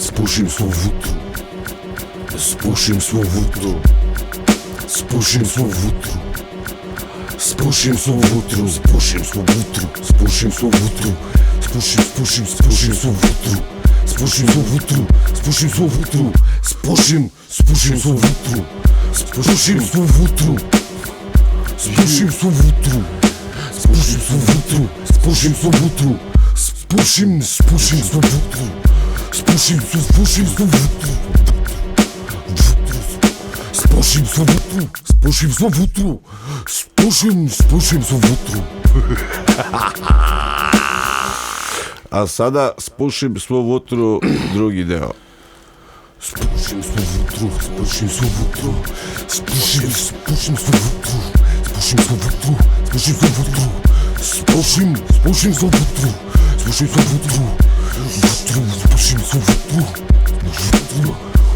Spustim svo vutru. Spušim svo vutru. Spušim svo vutru. Spušim svo vutru. Spušim svo vutru. Spušim svo vutru. Spušim svo vutru. Spušim svo vutru. Spušim svo vutru. Spušim svo vutru. Spušim svo vutru. Spušim svo vutru. Spušim svo vutru. Spušim svo vutru. Spušim svo vutru. Spušim svo vutru. Spušim svo vutru. Spušim svo vutru. Spušim svo vutru. A sada spušim svo vutru, drugi deo. Spušim svo vutru. Spušim svo vutru. Spušim svo vutru. Spušim svo vutru. Spušim svo vutru. Spušim svo vutru. Spušim svo vutru. Spušim svo vutru.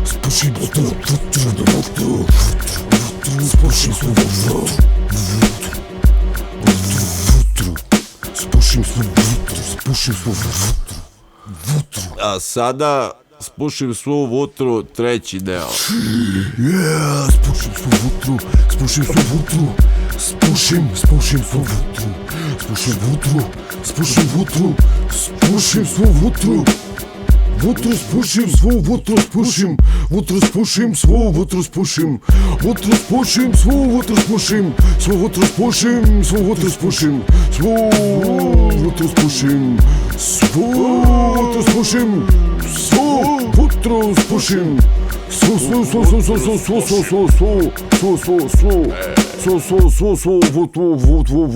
Spušim svo vutru. Spušim svo vutru. Spušim svo vutru. Spušim svo vutru. A sada spušim svu vutru, treći deo. Spušim svo vutru. Spušim svo vutru. Spušim svo vutru. Spušim vutru. Spušim vutru. Spušim svo vutru. Vutru spušim, svu vutru spušim. Vutru spušim, svu vutru spušim. Vutru spušim, svu vutru spušim. Svu vutru spušim, svu vutru spušim. Svu vutru spušim. Svu vutru spušim. Svu vutru spušim. Svu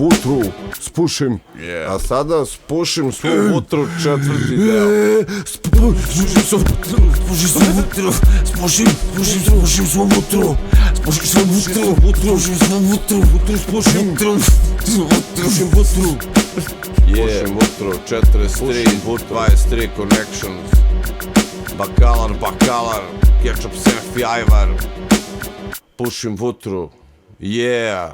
vutru spušim. A sada spušim svu vutru, četvrti deo. Spušim svo vutru. Spušim svo vutru. Spušim svo vutru. Spušim svo vutru. Spušim svo vutru. Vutru spušim. Spušim vutru. Spušim vutru, 43, 23 Connections. Bakalar, Ketchup Sefi Ajvar. Pušim vutru, yeah.